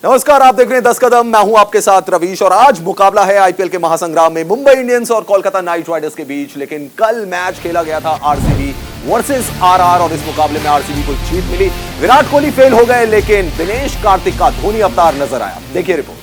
नमस्कार, आप देख रहे हैं 10 कदम। मैं हूं आपके साथ रवीश और आज मुकाबला है आईपीएल के महासंग्राम में मुंबई इंडियंस और कोलकाता नाइट राइडर्स के बीच। लेकिन कल मैच खेला गया था आरसीबी वर्सेस आरआर और इस मुकाबले में आरसीबी को जीत मिली। विराट कोहली फेल हो गए लेकिन दिनेश कार्तिक का धोनी अवतार नजर आया। देखिए रिपोर्ट।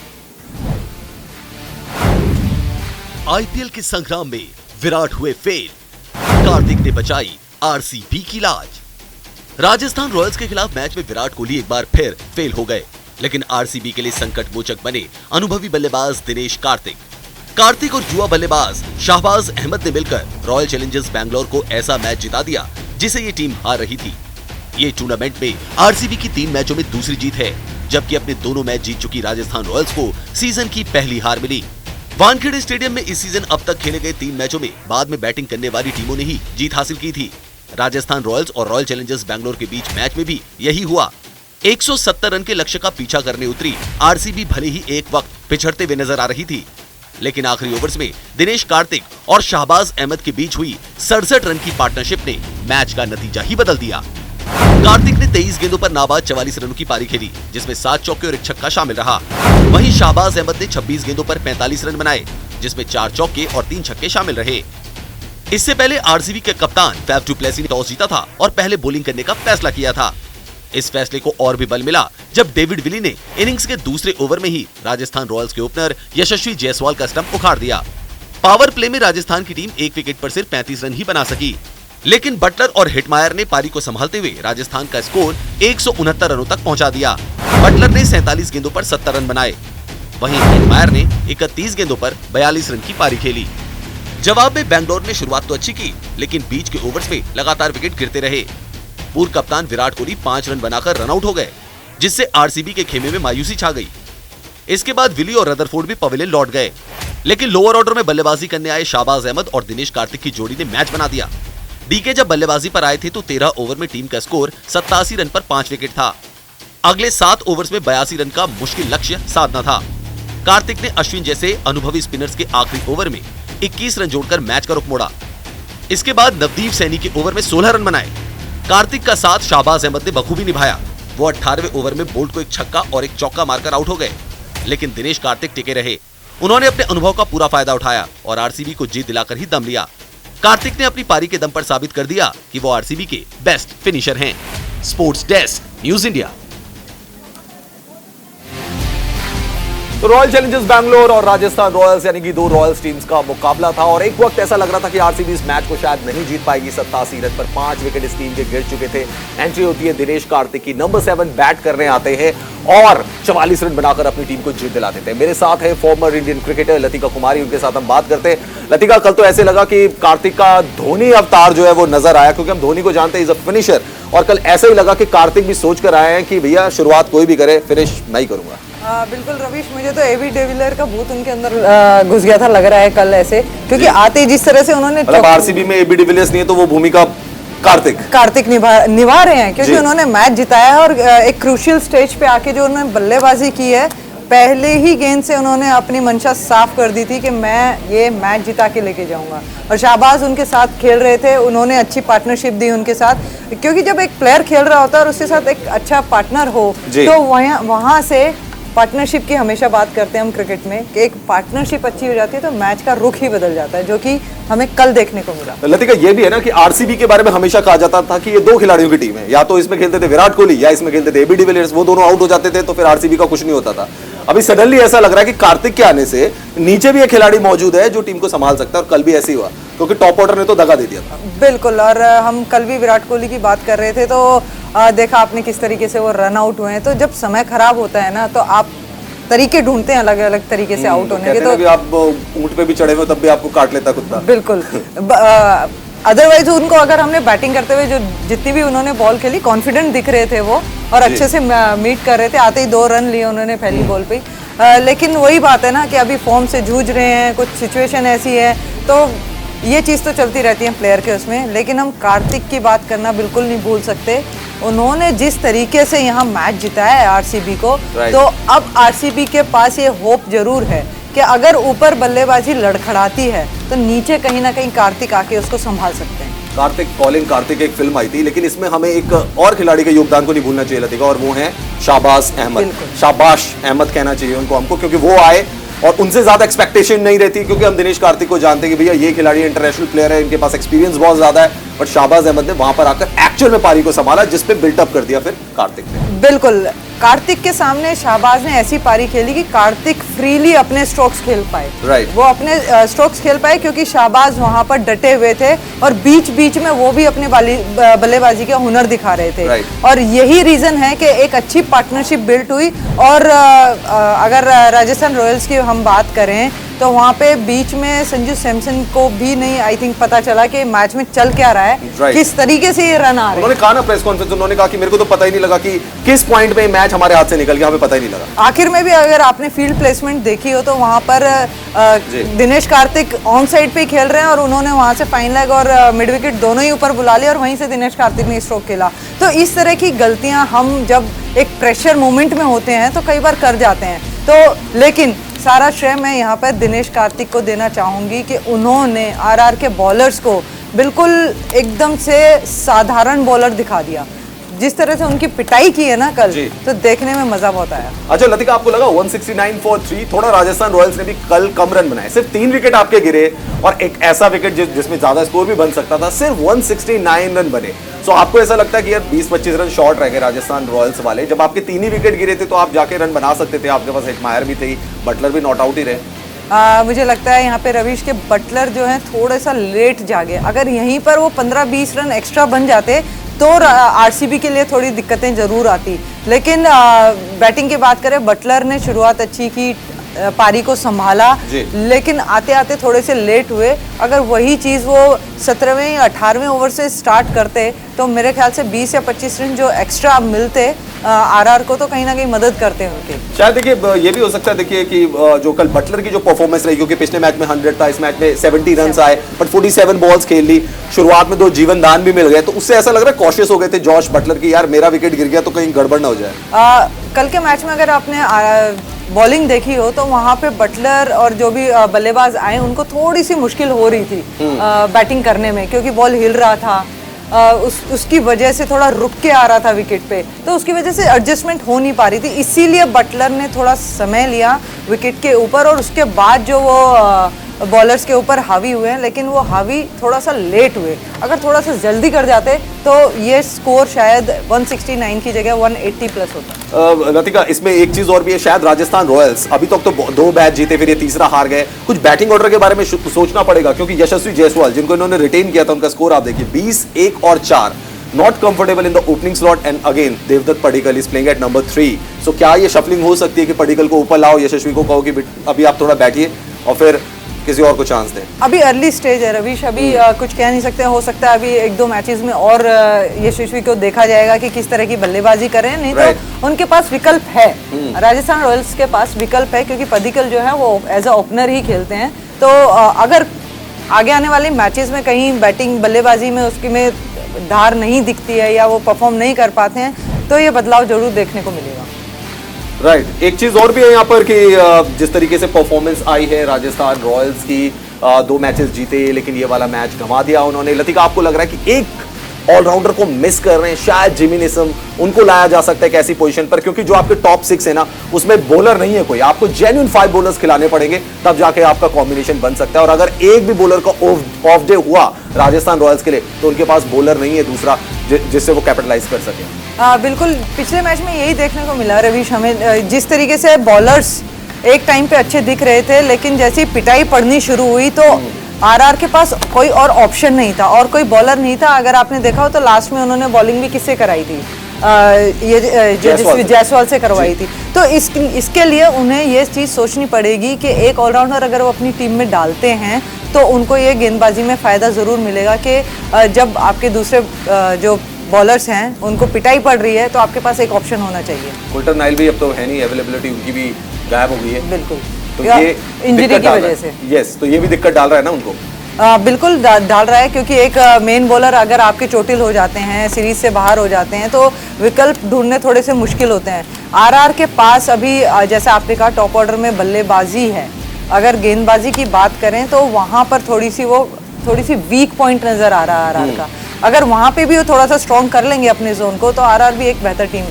आईपीएल के संग्राम में विराट हुए फेल, कार्तिक ने बचाई आरसीबी की लाज। राजस्थान रॉयल्स के खिलाफ मैच में विराट कोहली एक बार फिर फेल हो गए, लेकिन आरसीबी के लिए संकट मोचक बने अनुभवी बल्लेबाज दिनेश कार्तिक और युवा बल्लेबाज शाहबाज अहमद ने मिलकर रॉयल चैलेंजर्स बैंगलोर को ऐसा मैच जिता दिया जिसे ये टीम हार रही थी। ये टूर्नामेंट में आरसीबी की 3 मैचों में दूसरी जीत है, जबकि अपने दोनों मैच जीत चुकी राजस्थान रॉयल्स को सीजन की पहली हार मिली। वानखेड़े स्टेडियम में इस सीजन अब तक खेले गए 3 मैचों में बाद में बैटिंग करने वाली टीमों ने ही जीत हासिल की थी। राजस्थान रॉयल्स और रॉयल चैलेंजर्स बैंगलोर के बीच मैच में भी यही हुआ। 170 रन के लक्ष्य का पीछा करने उतरी आरसीबी भले ही एक वक्त पिछड़ते हुए नजर आ रही थी, लेकिन आखिरी ओवर्स में दिनेश कार्तिक और शाहबाज अहमद के बीच हुई 67 रन की पार्टनरशिप ने मैच का नतीजा ही बदल दिया। कार्तिक ने 23 गेंदों पर नाबाद 44 रनों की पारी खेली, जिसमें 7 चौके और 1 छक्का शामिल रहा। वहीं शाहबाज अहमद ने 26 गेंदों पर 45 रन बनाए, जिसमें 4 चौके और 3 छक्के शामिल रहे। इससे पहले आरसीबी के कप्तान फैफ डू प्लेसी ने टॉस जीता था और पहले बॉलिंग करने का फैसला किया था। इस फैसले को और भी बल मिला जब डेविड विली ने इनिंग्स के दूसरे ओवर में ही राजस्थान रॉयल्स के ओपनर यशस्वी जायसवाल का स्टंप उखाड़ दिया। पावर प्ले में राजस्थान की टीम 1 विकेट पर सिर्फ 35 रन ही बना सकी, लेकिन बटलर और हिटमायर ने पारी को संभालते हुए राजस्थान का स्कोर 169 रनों तक पहुंचा दिया। बटलर ने 47 गेंदों पर 70 रन बनाए, वहीं हिटमायर ने 31 गेंदों पर 42 रन की पारी खेली। जवाब में बैंगलोर ने शुरुआत तो अच्छी की, लेकिन बीच के ओवर्स में लगातार विकेट गिरते रहे। पूर्व कप्तान विराट कोहली 5 रन बनाकर रन आउट हो गए, जिससे आरसीबी के खेमे में मायूसी छा गई। इसके बाद विली और रदरफोर्ड भी पवेलियन लौट गए, लेकिन लोअर ऑर्डर में बल्लेबाजी करने आए शाहबाज अहमद और दिनेश कार्तिक की जोड़ी ने मैच बना दिया। डीके जब बल्लेबाजी पर आए थे तो 13 ओवर में टीम का स्कोर 87 रन पर 5 विकेट था। अगले 7 ओवर्स में 82 रन का मुश्किल लक्ष्य साधना था। कार्तिक ने अश्विन जैसे अनुभवी स्पिनर्स के आखिरी ओवर में 21 रन जोड़कर मैच का रुख मोड़ा। इसके बाद नवदीप सैनी के ओवर में 16 रन बनाए। कार्तिक का साथ शाहबाज अहमद ने बखूबी निभाया। वो 18वें ओवर में बोल्ट को 1 छक्का और 1 चौका मारकर आउट हो गए, लेकिन दिनेश कार्तिक टिके रहे। उन्होंने अपने अनुभव का पूरा फायदा उठाया और आरसीबी को जीत दिलाकर ही दम लिया। कार्तिक ने अपनी पारी के दम पर साबित कर दिया कि वो आरसीबी के बेस्ट फिनिशर हैं। Sports desk, news India. तो रॉयल चैलेंजर्स बैंगलोर और राजस्थान रॉयल्स यानी कि 2 रॉयल्स टीम्स का मुकाबला था और एक वक्त ऐसा लग रहा था कि आरसीबी इस मैच को शायद नहीं जीत पाएगी। 87 रन पर 5 विकेट इस टीम के गिर चुके थे। एंट्री होती है दिनेश कार्तिक की, नंबर 7 बैट करने आते हैं और 44 रन बनाकर अपनी टीम को जीत दिलाते थे। मेरे साथ है फॉर्मर इंडियन क्रिकेटर लतिका कुमारी, उनके साथ हम बात करते हैं। लतिका, कल तो ऐसे लगा कि कार्तिक का धोनी अवतार जो है वो नजर आया, क्योंकि हम धोनी को जानते हैं इज अ फिनिशर, और कल ऐसा ही लगा कि कार्तिक भी सोच कर आए हैं कि भैया शुरुआत कोई भी करे, फिनिश मैं ही करूंगा। बिल्कुल रवीश, मुझे तो एबी डिविलियर का भूत उनके अंदर घुस गया था, लग रहा है कल ऐसे, क्योंकि आते ही जिस तरह से उन्होंने आरसीबी में एबी डिविलियर्स नहीं है तो वो भूमिका कार्तिक निभा रहे हैं, क्योंकि उन्होंने मैच जिताया है और एक क्रूशियल स्टेज पे आके जो उन्होंने बल्लेबाजी की है, पहले ही गेंद से उन्होंने अपनी मंशा साफ कर दी थी कि मैं ये मैच जिता के लेके जाऊंगा। और शाहबाज उनके साथ खेल रहे थे, उन्होंने अच्छी पार्टनरशिप दी उनके साथ, क्योंकि जब एक प्लेयर खेल रहा होता है और उसके साथ एक अच्छा पार्टनर हो तो वहां से पार्टनरशिप की हमेशा बात करते हैं हम क्रिकेट में कि एक पार्टनरशिप अच्छी हो जाती है तो मैच का रुख ही बदल जाता है, जो कि हमें कल देखने को मिला। लतिका, ये भी है ना कि आरसीबी के बारे में हमेशा कहा जाता था कि ये 2 खिलाड़ियों की टीम है, या तो इसमें खेलते थे विराट कोहली या इसमें खेलते थे एबी डिविलियर्स। वो दोनों आउट हो जाते थे तो फिर आरसीबी का कुछ नहीं होता था। अभी सडनली ऐसा लग रहा है कि कार्तिक के आने से नीचे भी एक खिलाड़ी मौजूद है जो टीम को संभाल सकता है, और कल भी ऐसे ही हुआ क्योंकि टॉप ऑर्डर ने तो दगा दे दिया था। बिल्कुल, और हम कल भी विराट कोहली की बात कर रहे थे तो देखा आपने किस तरीके से वो रन आउट हुए हैं। तो जब समय खराब होता है ना तो आप तरीके ढूंढते हैं अलग अलग तरीके से आउट होने के। तो आप ऊंट पे भी चढ़े हुए तब भी आपको काट लेता कुत्ता। बिल्कुल। अदरवाइज उनको अगर हमने बैटिंग करते हुए जो जितनी भी उन्होंने बॉल खेली, कॉन्फिडेंट दिख रहे थे वो और अच्छे से मीट कर रहे थे। आते ही 2 रन लिए उन्होंने पहली बॉल पे। लेकिन वही बात है ना कि अभी फॉर्म से जूझ रहे हैं, कुछ सिचुएशन ऐसी है, तो ये चीज़ तो चलती रहती है प्लेयर के उसमें। लेकिन हम कार्तिक की बात करना बिल्कुल नहीं भूल सकते। उन्होंने जिस तरीके से यहाँ मैच जिताया है आरसीबी को, तो अब आरसीबी के पास ये होप जरूर है कि अगर ऊपर बल्लेबाजी लड़खड़ाती है तो नीचे कहीं ना कहीं कार्तिक आके उसको संभाल सकते हैं। कार्तिक कॉलिंग कार्तिक एक फिल्म आई थी, लेकिन इसमें हमें एक और खिलाड़ी के योगदान को नहीं भूलना चाहिए लतिका, और वो है शाहबाज अहमद। शाबाश अहमद कहना चाहिए उनको हमको, क्योंकि वो आए और उनसे ज्यादा एक्सपेक्टेशन नहीं रहती, क्योंकि हम दिनेश कार्तिक को जानते हैं कि भैया ये खिलाड़ी इंटरनेशनल प्लेयर है, इनके पास एक्सपीरियंस बहुत ज्यादा है, बट शाहबाज अहमद ने वहां पर आकर एक्चुअल में पारी को संभाला, जिसपे बिल्टअप कर दिया फिर कार्तिक ने। बिल्कुल, कार्तिक के सामने शाहबाज ने ऐसी पारी खेली कि कार्तिक फ्रीली अपने स्ट्रोक्स खेल पाए। राइट। वो अपने स्ट्रोक्स खेल पाए क्योंकि शाहबाज वहां पर डटे हुए थे और बीच बीच में वो भी अपने बल्लेबाजी का हुनर दिखा रहे थे। राइट। और यही रीजन है कि एक अच्छी पार्टनरशिप बिल्ट हुई। और अगर राजस्थान रॉयल्स की हम बात करें तो वहाँ पे बीच में संजू सैमसन को भी नहीं आई थिंक पता चला कि मैच में चल क्या रहा है। Right. किस तरीके से ये रन आ रहे हैं। उन्होंने कहा ना प्रेस कॉन्फ्रेंस, उन्होंने कहा कि मेरे को तो पता ही नहीं लगा कि किस पॉइंट पे मैच हमारे हाथ से निकल गया, हमें पता ही नहीं लगा। आखिर में भी अगर आपने फील्ड प्लेसमेंट देखी हो तो वहाँ पर दिनेश कार्तिक ऑन साइड पे खेल रहे हैं और उन्होंने वहाँ से फाइन लेग और मिड विकेट दोनों ही ऊपर बुला लिया और वहीं से दिनेश कार्तिक ने स्ट्रोक खेला। तो इस तरह की गलतियां हम जब एक प्रेशर मोमेंट में होते हैं तो कई बार कर जाते हैं। तो लेकिन सारा श्रेय मैं यहाँ पर दिनेश कार्तिक को देना चाहूँगी कि उन्होंने आरआर के बॉलर्स को बिल्कुल एकदम से साधारण बॉलर दिखा दिया। जिस तरह से उनकी पिटाई की है ना कल, तो देखने में मजा बहुत आया। अच्छा लतिका, आपको लगा 169 for 3? थोड़ा राजस्थान रॉयल्स ने भी कल कम रन बनाए, सिर्फ 3 विकेट आपके गिरे और एक ऐसा विकेट जिसमें ज्यादा स्कोर भी बन सकता था, सिर्फ 169 रन बने। सो आपको ऐसा लगता है कि यार 20-25 रन शॉर्ट रह गए राजस्थान रॉयल्स वाले? जब आपके 3 ही विकेट गिरे थे तो आप जाके रन बना सकते थे, आपके पास हिटमायर भी थे, बटलर भी नॉट आउट ही रहे। मुझे लगता है यहाँ पे रवीश के बटलर जो है थोड़ा सा लेट जागे। अगर यहीं पर वो 15-20 रन एक्स्ट्रा बन जाते तो आरसीबी के लिए थोड़ी दिक्कतें जरूर आती। लेकिन बैटिंग की बात करें, बटलर ने शुरुआत अच्छी की, पारी को संभाला, लेकिन आते आते थोड़े से लेट हुए। अगर वही चीज़ वो 17वें या 18वें ओवर से स्टार्ट करते तो मेरे ख्याल से 20 या 25 रन जो एक्स्ट्रा मिलते आरआर को तो कहीं ना कहीं मदद करते उनके। शायद देखिए ये भी हो सकता है, देखिए कि जो कल बटलर की जो परफॉर्मेंस रही, क्योंकि पिछले मैच में 100 था, इस मैच में 70 रन आए, बट 47 बॉल्स खेल ली, शुरुआत में 2 जीवन दान भी मिल गए, तो उससे ऐसा लग रहा है कॉशियस हो गए थे जॉश बटलर की, यार मेरा विकेट गिर गया तो कहीं गड़बड़ ना हो जाए। कल के मैच में अगर आपने बॉलिंग देखी हो तो वहां पे बटलर और जो भी बल्लेबाज आए उनको थोड़ी सी मुश्किल हो रही थी बैटिंग करने में, क्योंकि बॉल हिल रहा था। उसकी वजह से थोड़ा रुक के आ रहा था विकेट पे, तो उसकी वजह से एडजस्टमेंट हो नहीं पा रही थी। इसीलिए बटलर ने थोड़ा समय लिया विकेट के ऊपर और उसके बाद जो वो बॉलर्स के ऊपर हावी हुए हैं, लेकिन वो हावी थोड़ा सा लेट हुए। अगर थोड़ा सा जल्दी कर जाते तो ये स्कोर शायद 169 की जगह 180 प्लस होता। लतिका, इसमें एक चीज और भी है, शायद राजस्थान रॉयल्स अभी तक तो 2 मैच जीते, फिर ये तीसरा हार गए, कुछ बैटिंग ऑर्डर के बारे में सोचना पड़ेगा, क्योंकि यशस्वी जायसवाल जिनको इन्होंने रिटेन किया था, उनका स्कोर आप देखिए 20, 1 और 4, not comfortable in the opening slot, and again Devdutt Padikkal is playing at number 3। So क्या ये शफलिंग हो सकती है कि पडिक्कल को ऊपर लाओ, यशस्वी को कहो कि अभी आप थोड़ा बैठिए और फिर किसी और को चांस दें? अभी अर्ली स्टेज है रवीश, अभी कुछ कह नहीं सकते। हो सकता है अभी 1-2 मैचेस में और यशस्वी को देखा जाएगा कि किस तरह की बल्लेबाजी करें, नहीं तो उनके पास विकल्प है। राजस्थान रॉयल्स के पास विकल्प है, क्योंकि पडिक्कल जो है वो एज अ ओपनर ही खेलते हैं। तो अगर आगे आने वाले मैचेस में कहीं बैटिंग बल्लेबाजी में उसकी में धार नहीं दिखती है या वो परफॉर्म नहीं कर पाते हैं तो ये बदलाव जरूर देखने को मिलेगा। राइट। एक चीज और भी है यहाँ पर कि जिस तरीके से परफॉर्मेंस आई है राजस्थान रॉयल्स की, 2 मैचेस जीते लेकिन ये वाला मैच गंवा दिया उन्होंने। लतिका, आपको लग रहा है कि एक ऑलराउंडर को मिस कर रहे हैं, शायद जिमी नेसम, उनको लाया जा सकता है एक ऐसी पोजीशन पर, क्योंकि जो आपके टॉप 6 है ना उसमें बॉलर नहीं है कोई, आपको जेन्युइन 5 बॉलर्स खिलाने पड़ेंगे, तब जाके आपका कॉम्बिनेशन बन सकता है। और अगर एक भी बॉलर का ऑफ डे हुआ राजस्थान रॉयल्स के लिए तो उनके पास बॉलर नहीं है दूसरा जिससे वो कैपिटलाइज कर सके। बिल्कुल, पिछले मैच में यही देखने को मिला रवीश हमें, जिस तरीके से बॉलर्स एक टाइम पे अच्छे दिख रहे थे, लेकिन जैसे ही पिटाई पड़नी शुरू हुई तो आरआर के पास कोई और ऑप्शन नहीं था और कोई बॉलर नहीं था। अगर आपने देखा हो तो लास्ट में उन्होंने बॉलिंग भी किससे कराई थी, जायसवाल से करवाई थी। तो इसके लिए उन्हें ये चीज़ सोचनी पड़ेगी कि एक ऑलराउंडर अगर वो अपनी टीम में डालते हैं तो उनको ये गेंदबाजी में फ़ायदा ज़रूर मिलेगा कि जब आपके दूसरे जो बॉलर्स हैं उनको पिटाई पड़ रही है तो आपके पास एक ऑप्शन होना चाहिए। कुल्टर नाइल भी अब तो है नहीं, अवेलेबिलिटी उनकी भी गायब हो गई है। बिल्कुल, तो ये इंजरी की वजह से। यस, तो ये भी दिक्कत डाल रहा है ना उनको। बिल्कुल डाल रहा है, क्योंकि एक मेन बॉलर अगर आपके चोटिल हो जाते हैं, सीरीज से बाहर हो जाते हैं, तो विकल्प ढूंढने थोड़े से मुश्किल होते हैं। आरआर के पास अभी जैसे आपने कहा टॉप ऑर्डर में बल्लेबाजी है, अगर गेंदबाजी की बात करें तो वहाँ पर थोड़ी सी वो थोड़ी सी वीक पॉइंट नजर आ रहा है आरआर का। अगर वहां पे भी वो थोड़ा सा स्ट्रॉन्ग कर लेंगे अपने जोन को तो आरआर भी एक बेहतर टीम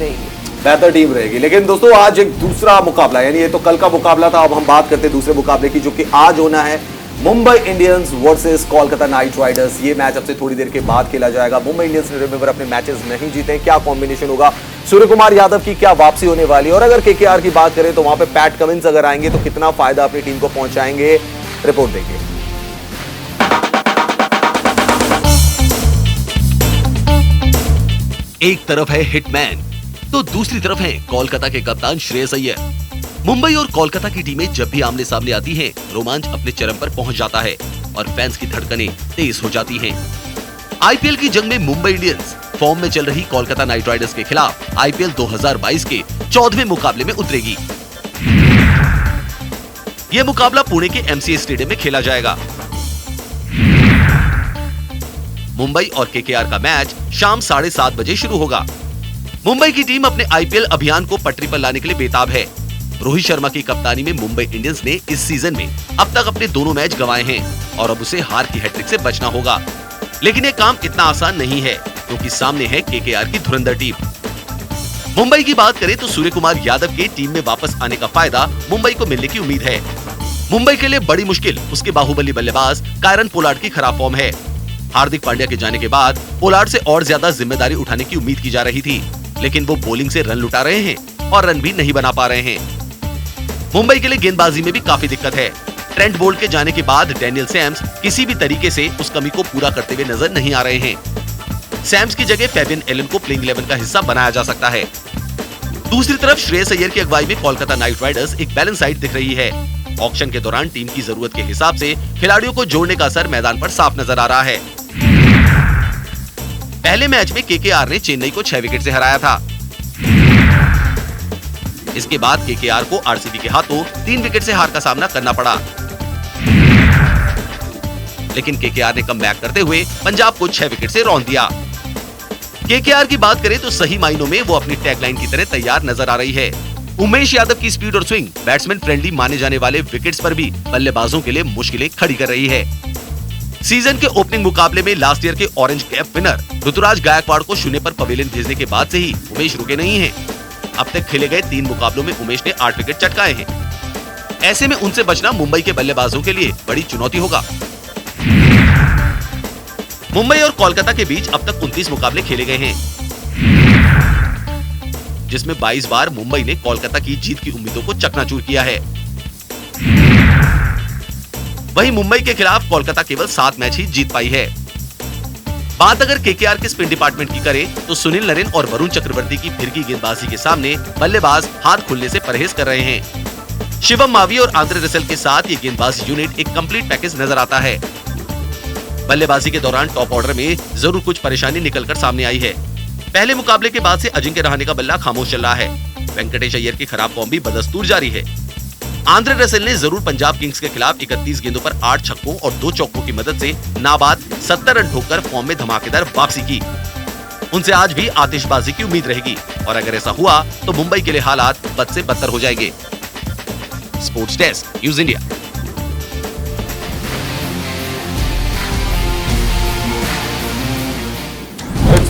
रहेगी। लेकिन दोस्तों आज एक दूसरा मुकाबला, यानी ये तो कल का मुकाबला था, अब हम बात करते हैं दूसरे मुकाबले की, जो कि आज होना है Mumbai Indians versus Kolkata night Riders. ये मैच अब से थोड़ी देर के बाद खेला जाएगा। मुंबई इंडियंस ने रिमेंबर अपने मैचेस नहीं जीते, क्या कॉम्बिनेशन होगा, सूर्य कुमार यादव की क्या वापसी होने वाली है, और अगर केकेआर की बात करें तो वहां पे पैट कमिंस अगर आएंगे तो कितना फायदा अपनी टीम को पहुंचाएंगे, रिपोर्ट देखिए। एक तरफ है हिटमैन तो दूसरी तरफ है कोलकाता के कप्तान श्रेयस अय्यर। मुंबई और कोलकाता की टीमें जब भी आमने सामने आती हैं, रोमांच अपने चरम पर पहुंच जाता है और फैंस की धड़कनें तेज हो जाती हैं। आईपीएल की जंग में मुंबई इंडियंस फॉर्म में चल रही कोलकाता नाइट राइडर्स के खिलाफ आईपीएल 2022 के 14वें मुकाबले में उतरेगी। यह मुकाबला पुणे के एमसीए स्टेडियम में खेला जाएगा। मुंबई और केकेआर का मैच शाम 7:30 बजे शुरू होगा। मुंबई की टीम अपने आईपीएल अभियान को पटरी पर लाने के लिए बेताब है। रोहित शर्मा की कप्तानी में मुंबई इंडियंस ने इस सीजन में अब तक अपने दोनों मैच गंवाए हैं और अब उसे हार की हैट्रिक से बचना होगा। लेकिन यह काम इतना आसान नहीं है क्योंकि सामने है केकेआर की धुरंधर टीम। मुंबई की बात करें तो सूर्य कुमार यादव के टीम में वापस आने का फायदा मुंबई को मिलने की उम्मीद है। मुंबई के लिए बड़ी मुश्किल उसके बाहुबली बल्लेबाज कायरन पोलार्ड की खराब फॉर्म है। हार्दिक पांड्या के जाने के बाद पोलार्ड से और ज्यादा जिम्मेदारी उठाने की उम्मीद की जा रही थी, लेकिन वो बॉलिंग से रन लुटा रहे हैं और रन भी नहीं बना पा रहे हैं। मुंबई के लिए गेंदबाजी में भी काफी दिक्कत है। ट्रेंट बोल्ट के जाने के बाद डैनियल सैम्स किसी भी तरीके से उस कमी को पूरा करते हुए नजर नहीं आ रहे हैं। सैम्स की जगह फेबियन एलन को प्लेइंग 11 का हिस्सा बनाया जा सकता है। दूसरी तरफ श्रेयस अय्यर की अगुवाई में कोलकाता नाइट राइडर्स एक बैलेंस साइड दिख रही है। ऑक्शन के दौरान टीम की जरूरत के हिसाब से खिलाड़ियों को जोड़ने का असर मैदान पर साफ नजर आ रहा है। पहले मैच में केकेआर ने चेन्नई को 6 विकेट से हराया था। इसके बाद केकेआर को आरसीबी के हाथों 3 विकेट से हार का सामना करना पड़ा। लेकिन केकेआर ने कमबैक करते हुए पंजाब को 6 विकेट से रौंद दिया। केकेआर की बात करें तो सही मायनों में वो अपनी टैगलाइन की तरह तैयार नजर आ रही है। उमेश यादव की स्पीड और स्विंग बैट्समैन फ्रेंडली माने जाने वाले विकेट्स पर भी बल्लेबाजों के लिए मुश्किलें खड़ी कर रही है। सीजन के ओपनिंग मुकाबले में लास्ट ईयर के orange cap winner Ruturaj Gaikwad को 0 पर पवेलियन भेजने के बाद से ही उमेश रुके नहीं हैं। अब तक खेले गए 3 मुकाबलों में उमेश ने 8 विकेट चटकाए हैं। ऐसे में उनसे बचना मुंबई के बल्लेबाजों के लिए बड़ी चुनौती होगा। मुंबई और कोलकाता के बीच अब तक 29 मुकाबले खेले गए हैं, जिसमें 22 बार मुंबई ने कोलकाता की जीत की उम्मीदों को चकनाचूर किया है। वहीं मुंबई के खिलाफ कोलकाता केवल 7 मैच ही जीत पाई है। बात अगर केकेआर के स्पिन डिपार्टमेंट की करें तो सुनील नरेन और वरुण चक्रवर्ती की फिरकी गेंदबाजी के सामने बल्लेबाज हाथ खुलने से परहेज कर रहे हैं। शिवम मावी और आंद्रे रसेल के साथ ये गेंदबाजी यूनिट एक कंप्लीट पैकेज नजर आता है। बल्लेबाजी के दौरान टॉप ऑर्डर में जरूर कुछ परेशानी निकलकर सामने आई है। पहले मुकाबले के बाद से अजिंक्य रहाणे का बल्ला खामोश चल रहा है। वेंकटेश अय्यर की खराब फॉर्म भी बदस्तूर जारी है। आंद्रे रसेल ने जरूर पंजाब किंग्स के खिलाफ 31 गेंदों पर 8 छक्कों और 2 चौकों की मदद से नाबाद 70 रन ठोककर फॉर्म में धमाकेदार वापसी की। उनसे आज भी आतिशबाजी की उम्मीद रहेगी और अगर ऐसा हुआ तो मुंबई के लिए हालात बद से बदतर हो जाएंगे। Sports desk, news India.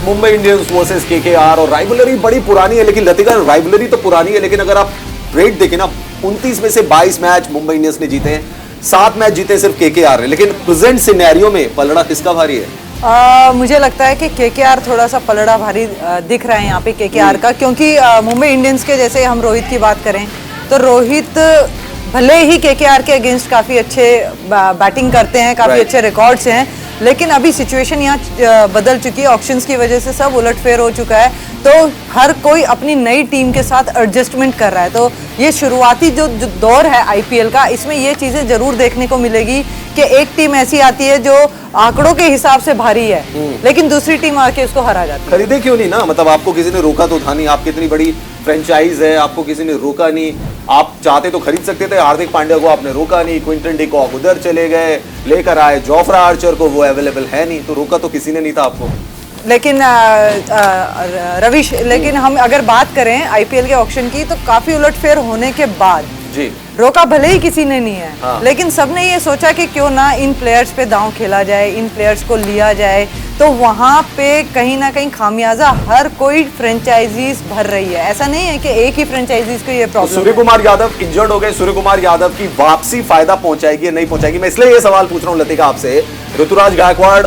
Mumbai Indians versus KKR और राइवलरी बड़ी पुरानी है, लेकिन लतिका राइवलरी तो पुरानी है, लेकिन अगर आप रेट देखें ना, 29 में से 22 मैच मुंबई इंडियंस ने जीते हैं, 7 मैच जीते सिर्फ केकेआर ने। लेकिन प्रेजेंट सिनेरियो में पलड़ा किसका भारी है? मुझे लगता है कि केकेआर थोड़ा सा पलड़ा भारी दिख रहा है यहाँ पे केकेआर का, क्योंकि मुंबई इंडियंस के जैसे हम रोहित की बात करें तो रोहित भले ही केकेआर के अगेंस्ट काफी अच्छे बैटिंग करते हैं, काफी अच्छे रिकॉर्ड्स हैं, लेकिन अभी सिचुएशन यहाँ बदल चुकी है। ऑक्शंस की वजह से सब उलटफेर हो चुका है, तो हर कोई अपनी नई टीम के साथ एडजस्टमेंट कर रहा है। तो ये शुरुआती जो दौर है आईपीएल का, इसमें ये चीजें जरूर देखने को मिलेगी कि एक टीम ऐसी आती है जो आंकड़ों के हिसाब से भारी है, लेकिन दूसरी टीम आके उसको हरा जाती है। खरीदे क्यों नहीं ना, मतलब आपको किसी ने रोका तो था नहीं, आपकी इतनी बड़ी फ्रेंचाइज है, आपको किसी ने रोका नहीं। आप चाहते तो खरीद सकते थे, हार्दिक पांड्या को आपने रोका नहीं, क्विंटन डी कॉक उधर चले गए, लेकर आए जोफ्रा आर्चर को, वो अवेलेबल है नहीं, तो रोका तो किसी ने नहीं था आपको। लेकिन रविश, लेकिन हम अगर बात करें आईपीएल के ऑक्शन की तो काफी उलटफेर होने के बाद जी। रोका भले ही किसी ने नहीं है, हाँ। लेकिन सबने ये सोचा कि क्यों ना इन प्लेयर्स पे दांव खेला जाए, इन प्लेयर्स को लिया जाए। तो वहाँ पे कहीं ना कहीं खामियाजा हर कोई फ्रेंचाइजीज भर रही है। ऐसा नहीं है कि एक ही फ्रेंचाइजीज को ये प्रॉब्लम सूर्य कुमार यादव इंजर्ड हो गए, सूर्य कुमार यादव की वापसी फायदा पहुंचाएगी या नहीं पहुंचाएगी? मैं इसलिए ये सवाल पूछ रहा हूं लतिका आपसे। ऋतुराज गायकवाड़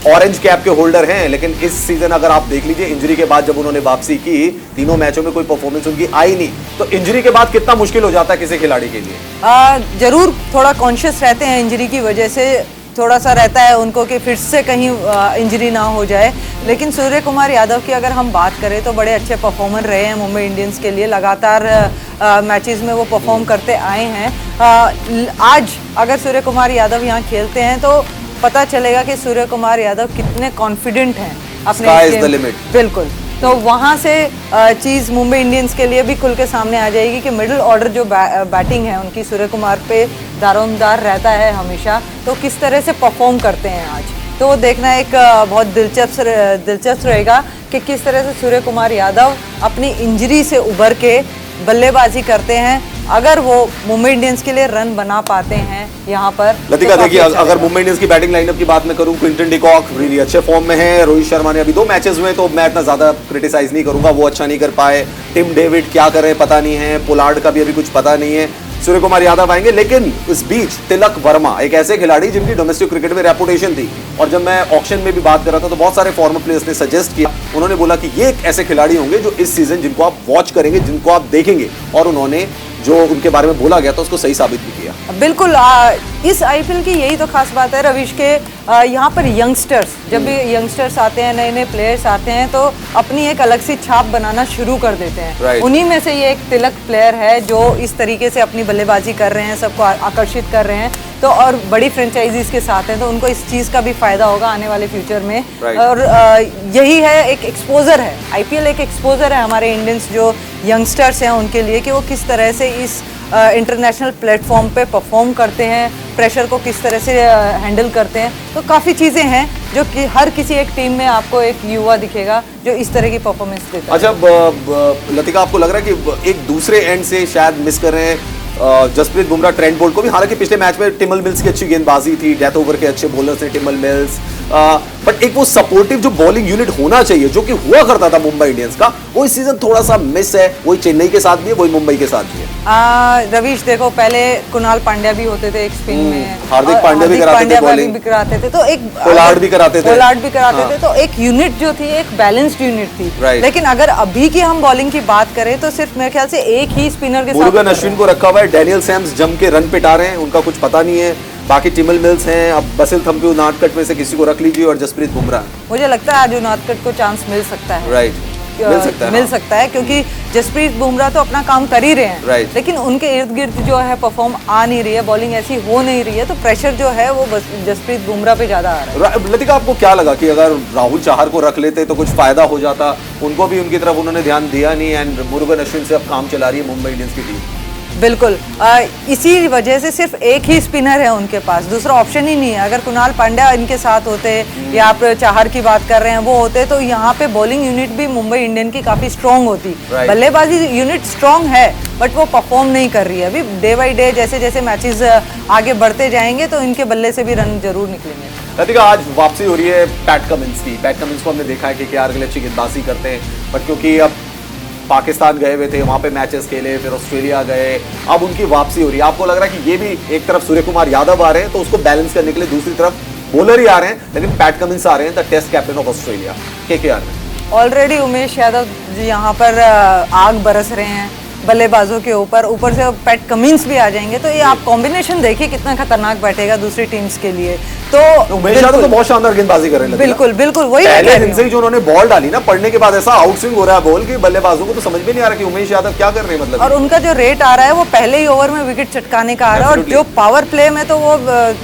ऑरेंज कैप के होल्डर हैं, लेकिन इस सीजन अगर आप देख लीजिए इंजरी के बाद जब उन्होंने वापसी की, तीनों मैचों में कोई परफॉर्मेंस उनकी आई नहीं। तो इंजरी के बाद कितना मुश्किल हो जाता है किसी खिलाड़ी के लिए? जरूर थोड़ा कॉन्शियस रहते हैं इंजरी की वजह से, थोड़ा सा रहता है उनको कि फिर से कहीं इंजरी ना हो जाए। लेकिन सूर्य कुमार यादव की अगर हम बात करें तो बड़े अच्छे परफॉर्मर रहे हैं मुंबई इंडियंस के लिए, लगातार मैचेस में वो परफॉर्म करते आए हैं। आज अगर सूर्य कुमार यादव यहाँ खेलते हैं तो पता चलेगा कि सूर्य कुमार यादव कितने कॉन्फिडेंट हैं अपने Sky is the limit। बिल्कुल। तो वहाँ से चीज़ मुंबई इंडियंस के लिए भी खुल के सामने आ जाएगी कि मिडिल ऑर्डर जो बैटिंग है उनकी सूर्य कुमार पे दारोमदार रहता है हमेशा, तो किस तरह से परफॉर्म करते हैं आज, तो वो देखना एक बहुत दिलचस्प रहेगा कि किस तरह से सूर्य कुमार यादव अपनी इंजरी से उभर के बल्लेबाजी करते हैं। अगर वो मुंबई इंडियंस के लिए रन बना पाते हैं यहाँ पर। लतिका तो देखिए, काफी अच्छा अगर मुंबई इंडियंस की बैटिंग लाइनअप की बात मैं करूं, क्विंटन डिकॉक रियली अच्छे फॉर्म में है, रोहित शर्मा ने अभी 2 मैचेस हुए तो मैं इतना ज्यादा क्रिटिसाइज नहीं करूंगा, वो अच्छा नहीं कर पाए। टिम डेविड क्या कर रहे हैं पता नहीं है, पोलार्ड का भी अभी कुछ पता नहीं है। सूर्य कुमार यादव आएंगे, लेकिन इस बीच तिलक वर्मा एक ऐसे खिलाड़ी जिनकी डोमेस्टिक क्रिकेट में रेपुटेशन थी, और जब मैं ऑक्शन में भी बात कर रहा था तो बहुत सारे फॉर्मर प्लेयर्स ने सजेस्ट किया, उन्होंने बोला कि ये एक ऐसे खिलाड़ी होंगे जो इस सीजन जिनको आप वॉच करेंगे, जिनको आप देखेंगे, और उन्होंने जो उनके बारे में बोला गया था उसको सही साबित भी किया। बिल्कुल। इस आईपीएल की यही तो खास बात है रविश के, यहाँ पर यंगस्टर्स, जब भी यंगस्टर्स आते हैं, नए नए प्लेयर्स आते हैं तो अपनी एक अलग सी छाप बनाना शुरू कर देते हैं। Right। उन्हीं में से ये एक तिलक प्लेयर है जो इस तरीके से अपनी बल्लेबाजी कर रहे हैं, सबको आकर्षित कर रहे हैं। तो और बड़ी फ्रेंचाइजीज के साथ हैं तो उनको इस चीज़ का भी फायदा होगा आने वाले फ्यूचर में। Right। और यही है, एक एक्सपोजर है, आईपीएल एक एक्सपोजर है हमारे इंडियंस जो यंगस्टर्स हैं उनके लिए, कि वो किस तरह से इस इंटरनेशनल प्लेटफॉर्म पे परफॉर्म करते हैं, प्रेशर को किस तरह से हैंडल करते हैं। तो काफ़ी चीज़ें हैं जो कि हर किसी एक टीम में आपको एक युवा दिखेगा जो इस तरह की परफॉर्मेंस देता है। अच्छा लतिका, आपको लग रहा है कि एक दूसरे एंड से शायद मिस कर रहे हैं जसप्रीत बुमराह, ट्रेंट बोल्ट को भी? हालांकि पिछले मैच में टिमल मिल्स की अच्छी गेंदबाजी थी, डेथ ओवर के अच्छे बॉलर्स थे टिमल मिल्स, बट एक वो सपोर्टिव जो बॉलिंग यूनिट होना चाहिए जो कि हुआ करता था मुंबई इंडियंस का, वो इस सीजन थोड़ा सा मिस है। वही चेन्नई के साथ भी है, वही मुंबई के साथ भी है। रवीश देखो, पहले कुणाल पांड्या भी होते थे एक स्पिन में, हार्दिक पांड्या भी कराते थे बॉलिंग, भी कराते थे, तो एक पोलार्ड भी कराते थे, तो एक यूनिट जो थी एक बैलेंस्ड यूनिट थी। लेकिन अगर अभी की हम बॉलिंग की बात करें तो सिर्फ मेरे ख्याल से एक ही स्पिनर के साथ मुरुगन अश्विन को रखा हुआ है, डैनियल सैम्स जम के रन पिटा रहे हैं, उनका कुछ पता नहीं है। बाकी टिमल मिल्स हैं, अब बसिल थम्पी नाटकट में से किसी को रख लीजिए, और जसप्रीत बुमराह। मुझे लगता है आज नाटकट को चांस मिल सकता है। राइट, मिल सकता है क्योंकि जसप्रीत बुमराह तो अपना काम कर ही रहे हैं। Right। लेकिन उनके इर्द गिर्द जो है परफॉर्म आ नहीं रही है, बॉलिंग ऐसी हो नहीं रही है, तो प्रेशर जो है वो बस जसप्रीत बुमराह पे ज्यादा आ रहा है। लतिका, आपको क्या लगा कि अगर राहुल चाहर को रख लेते तो कुछ फायदा हो जाता? उनको भी उनकी तरफ उन्होंने ध्यान दिया नहीं, एंड मुरुगन अश्विन से अब काम चला रही है मुंबई इंडियंस की टीम। बिल्कुल। इसी वजह से सिर्फ एक ही स्पिनर है उनके पास, दूसरा ऑप्शन ही नहीं है। अगर कुणाल पांड्या इनके साथ होते या आप चाहर की बात कर रहे हैं वो होते, तो यहाँ पे बॉलिंग यूनिट भी मुंबई इंडियन की काफी स्ट्रांग होती। Right। बल्लेबाजी यूनिट स्ट्रांग है बट वो परफॉर्म नहीं कर रही है अभी। डे बाई डे जैसे जैसे मैचेस आगे बढ़ते जाएंगे तो इनके बल्ले से भी रन जरूर निकलेंगे। लतिका, आज वापसी हो रही है पैट कमिंस की। पैट कमिंस को हमने देखा है कि केकेआर के लिए अच्छी गेंदबाजी करते हैं, बट क्योंकि अब पाकिस्तान गए हुए थे, वहां पे मैचेस खेले, फिर ऑस्ट्रेलिया गए, अब उनकी वापसी हो रही है। आपको लग रहा है कि ये भी एक तरफ सूर्य कुमार यादव आ रहे हैं तो उसको बैलेंस करने के लिए दूसरी तरफ बॉलर ही आ रहे हैं, लेकिन पैट कमिंस आ रहे हैं, the test captain of Australia KKR में। ऑलरेडी उमेश यादव यहाँ पर आग बरस रहे हैं बल्लेबाजों के ऊपर से पैट कमिंस भी आ जाएंगे, तो ये आप कॉम्बिनेशन देखिए कितना खतरनाक बैठेगा दूसरी टीम्स के लिए। तो उमेश यादव तो बहुत शानदार गेंदबाजी कर रहे हैं। बिल्कुल बिल्कुल, वही पहले दिन से ही जो उन्होंने बॉल डाली ना, पड़ने के बाद ऐसा आउटस्विंग हो रहा है बॉल की बल्लेबाजों को तो समझ में नहीं आ रहा कि उमेश यादव क्या कर रहे हैं, मतलब। और उनका जो रेट आ रहा है वो पहले ही ओवर में विकेट चटकाने का आ रहा है, और जो पावर प्ले में तो वो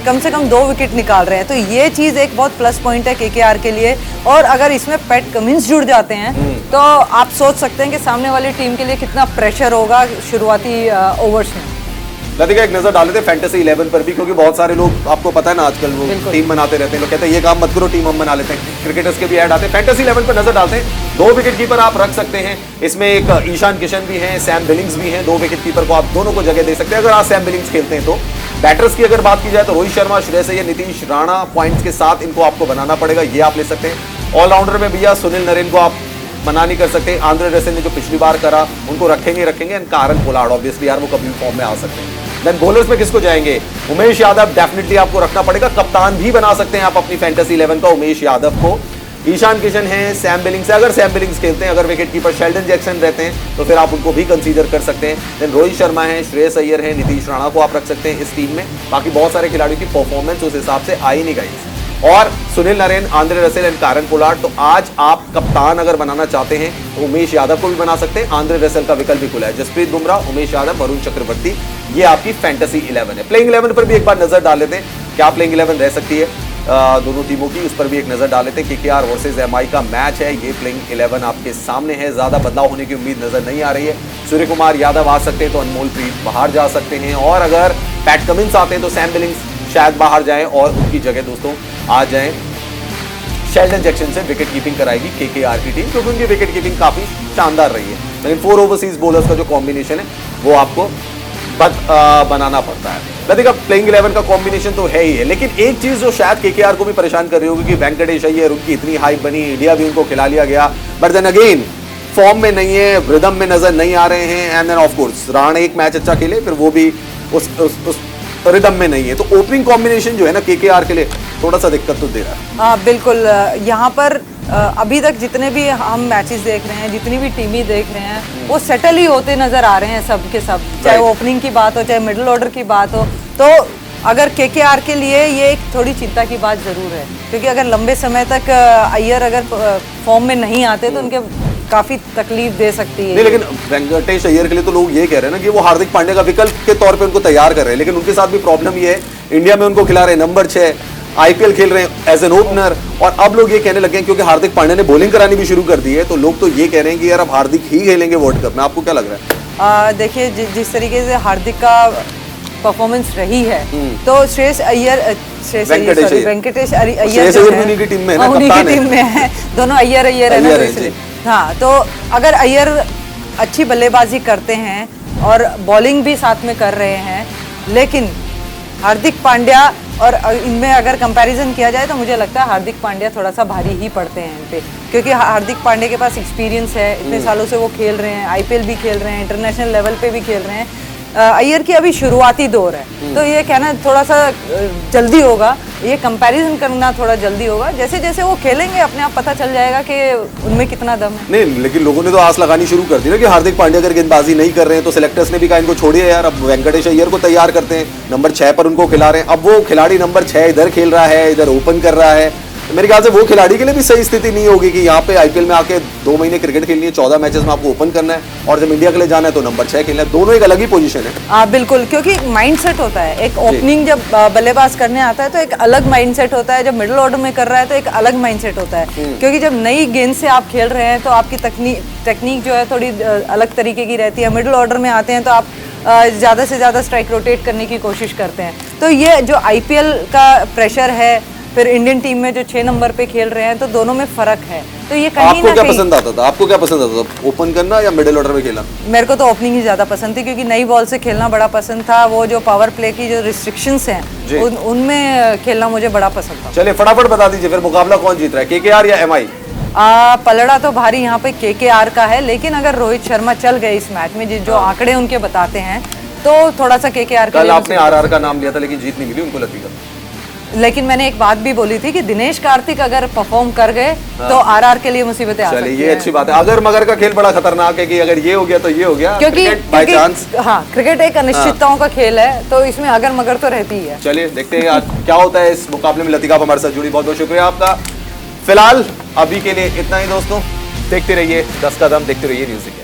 कम से कम 2 विकेट निकाल रहे हैं, तो ये चीज एक बहुत प्लस पॉइंट है केकेआर के लिए। और अगर इसमें पैट कमिंस जुड़ जाते हैं तो आप सोच सकते हैं कि सामने वाली टीम के लिए कितना प्रेशर होगा शुरुआती ओवर्स में। लतिका एक नजर डाले थे फैंटेसी 11 पर भी, क्योंकि बहुत सारे लोग, आपको पता है ना, आजकल वो टीम बनाते रहते हैं, लोग कहते हैं ये काम मत करो, टीम हम बना लेते हैं, क्रिकेटर्स के भी ऐड आते हैं। फैंटेसी 11 पर नजर डालते हैं, 2 विकेट कीपर आप रख सकते हैं, इसमें एक ईशान किशन भी हैं, सैम बिलिंग्स भी हैं, 2 विकेट कीपर को आप दोनों को जगह दे सकते हैं अगर आप सैम बिलिंग्स खेलते हैं तो। बैटर्स की अगर बात की जाए तो रोहित शर्मा, श्रेयस अय्यर, नीतीश राणा पॉइंट्स के साथ इनको आपको बनाना पड़ेगा, ये आप ले सकते हैं। ऑलराउंडर में भैया सुनील नरेन को आप मना नहीं कर सकते, आंद्रे रसेल ने जो पिछली बार करा उनको रखेंगे एंड कारण पोलार्ड ऑब्वियसली यार वो कभी भी फॉर्म में आ सकते हैं। देन बॉलर्स में किसको जाएंगे? उमेश यादव डेफिनेटली आपको रखना पड़ेगा, कप्तान भी बना सकते हैं आप अपनी फैंटेसी 11 का उमेश यादव को। ईशान किशन है, सैम बिलिंग्स है, अगर सैम बिलिंग्स खेलते हैं, अगर विकेट कीपर शेल्डन जैक्सन रहते हैं तो फिर आप उनको भी कंसीडर कर सकते हैं। देन रोहित शर्मा है, श्रेयस अय्यर है, नीतीश राणा को आप रख सकते हैं इस टीम में। बाकी बहुत सारे खिलाड़ियों की परफॉर्मेंस उस हिसाब से आई नहीं गई, और Sunil Narine, Andre Russell and Kieron Pollard. तो आज आप कप्तान अगर बनाना चाहते हैं तो उमेश यादव को भी बना सकते हैं, आंद्रे रसेल का विकल्प भी खुला है, जसप्रीत बुमराह, उमेश यादव, वरुण चक्रवर्ती, ये आपकी फैंटेसी 11 है। प्लेइंग 11 पर भी एक बार नजर डाल लेते हैं, क्या प्लेइंग 11 रह सकती है दोनों टीमों की, उस पर भी एक नजर डाल लेते हैं। केकेआर वर्सेस एमआई का मैच है, ये प्लेइंग 11 आपके सामने है, ज्यादा बदलाव होने की उम्मीद नजर नहीं आ रही है। सूर्य कुमार यादव आ सकते हैं तो अनमोल प्रीत बाहर जा सकते हैं, और अगर पैट कमिंस आते हैं तो सैम बिलिंग्स शायद बाहर जाएं और उनकी जगह दोस्तों आ जाएं शेल्डन जैक्सन से विकेट कीपिंग कराएगी केकेआर की टीम, क्योंकि उनकी विकेट कीपिंग काफी शानदार रही है। लेकिन 4 ओवरसीज बॉलर्स का जो कॉम्बिनेशन है वो आपको बनाना पड़ता है। लतिका प्लेइंग 11 का कॉम्बिनेशन तो है ही है, लेकिन एक चीज जो शायद केकेआर को भी परेशान कर रही होगी कि वेंकटेश अय्यर, उनकी इतनी हाइप बनी, इंडिया भी उनको खिला लिया गया, बट देन अगेन फॉर्म में नहीं है, रिदम में नजर नहीं आ रहे हैं, and then of course Rana एक मैच अच्छा खेले, फिर वो भी उस रिदम में नहीं है। तो ओपनिंग कॉम्बिनेशन जो है ना केकेआर के लिए थोड़ा सा दिक्कत तो दे रहा है। हाँ बिल्कुल, यहाँ पर अभी तक जितने भी हम मैचेस देख रहे हैं, जितनी भी टीमें देख रहे हैं, वो सेटल ही होते नजर आ रहे हैं सब के सब, चाहे ओपनिंग की बात हो, चाहे मिडिल ऑर्डर की बात हो। तो अगर केकेआर के लिए ये एक थोड़ी चिंता की बात जरूर है, क्योंकि अगर लंबे समय तक अय्यर अगर फॉर्म में नहीं आते तो उनके काफी तकलीफ दे सकती है। नहीं, लेकिन वेंकटेश अय्यर के लिए तो लोग ये कह रहे हैं ना कि वो हार्दिक पांड्या का विकल्प के तौर पे उनको तैयार कर रहे हैं, लेकिन उनके साथ भी प्रॉब्लम ये है, इंडिया में उनको खिला रहे हैं नंबर 6, आईपीएल खेल रहे हैं एज एन ओपनर, और अब लोग ये कहने लगे हैं क्योंकि हार्दिक पांड्या ने बॉलिंग करानी भी शुरू कर दी है, तो लोग तो ये कह रहे हैं कि यार अब हार्दिक ही खेलेंगे वर्ल्ड कप में। आपको क्या लग रहा है? देखिए जिस तरीके से हार्दिक का परफॉर्मेंस रही है, तो वेंकटेश अय्यर उन्हीं की टीम में है ना, कप्तान है। टीम में है, दोनों अय्यर है ना, इसलिए हाँ। तो अगर अय्यर अच्छी बल्लेबाजी करते हैं और बॉलिंग भी साथ में कर रहे हैं, लेकिन हार्दिक पांड्या और इनमें अगर कंपैरिजन किया जाए तो मुझे लगता है हार्दिक पांड्या थोड़ा सा भारी ही पड़ते हैं इन पे, क्योंकि हार्दिक पांड्या के पास एक्सपीरियंस है, इतने सालों से वो खेल रहे हैं, आईपीएल भी खेल रहे हैं, इंटरनेशनल लेवल पे भी खेल रहे हैं। अय्यर की अभी शुरुआती दौर है, तो ये कहना थोड़ा सा जल्दी होगा, ये कंपैरिजन करना थोड़ा जल्दी होगा। जैसे जैसे वो खेलेंगे अपने आप पता चल जाएगा कि उनमें कितना दम है। नहीं, लेकिन लोगों ने तो आस लगानी शुरू कर दी ना कि हार्दिक पांड्या अगर गेंदबाजी नहीं कर रहे हैं तो सिलेक्टर्स ने भी कहा इनको छोड़िए यार, अब वेंकटेश अय्यर को तैयार करते हैं, नंबर 6 पर उनको खिला रहे हैं। अब वो खिलाड़ी नंबर 6 इधर खेल रहा है, इधर ओपन कर रहा है, मेरे ख्याल से वो खिलाड़ी के लिए भी सही स्थिति नहीं होगी कि यहाँ पे आईपीएल में आके 2 महीने क्रिकेट खेलनी है, 14 मैचेस में आपको ओपन करना है, और जब इंडिया के लिए जाना है तो नंबर 6 खेलना है। दोनों एक अलग ही पोजीशन है। बिल्कुल, क्योंकि माइंडसेट होता है, एक ओपनिंग जब बल्लेबाज करने आता है तो एक अलग माइंडसेट होता है, जब मिडिल ऑर्डर में कर रहा है तो एक अलग माइंडसेट होता है, क्योंकि जब नई गेंद से आप खेल रहे हैं तो आपकी टेक्निक जो है थोड़ी अलग तरीके की रहती है। मिडिल ऑर्डर में आते हैं तो आप ज़्यादा से ज़्यादा स्ट्राइक रोटेट करने की कोशिश करते हैं। तो ये जो आईपीएल का प्रेशर है, फिर इंडियन टीम में जो 6 नंबर पे खेल रहे हैं, तो दोनों में फर्क है। तो ये कहीं आपको ना क्या कहीं पसंद आता था? आपको क्या पसंद आता था, ओपन करना या मिडिल ऑर्डर में खेलना? मेरे को तो ओपनिंग ही ज्यादा पसंद थी, क्योंकि नई बॉल से खेलना बड़ा पसंद था। वो जो पावर प्ले की जो रिस्ट्रिक्शंस हैं उनमें खेलना मुझे बड़ा पसंद था। चलिए फटाफट बता दीजिए फिर मुकाबला कौन जीत रहा है, केकेआर या एमआई? पलड़ा तो भारी यहाँ पे केकेआर का है, लेकिन अगर रोहित शर्मा चल गए इस मैच में, जो आंकड़े उनके बताते हैं, तो थोड़ा सा केकेआर कल आपने आरआर का नाम लिया था लेकिन जीत नहीं मिली उनको लतीका। लेकिन मैंने एक बात भी बोली थी कि दिनेश कार्तिक अगर परफॉर्म कर गए तो आरआर के लिए मुसीबतें आ सकती हैं। ये अच्छी बात है। अगर मगर का खेल बड़ा खतरनाक है कि अगर ये हो गया तो ये हो गया, क्योंकि बाय चांस। हाँ, क्रिकेट एक अनिश्चितताओं का खेल है, तो इसमें अगर मगर तो रहती ही है। चलिए देखते हैं आज क्या होता है इस मुकाबले में। लतिका आप हमारे साथ जुड़ी, बहुत बहुत शुक्रिया आपका। फिलहाल अभी के लिए इतना ही दोस्तों, देखते रहिए 10 कदम, देखते रहिए न्यूज़।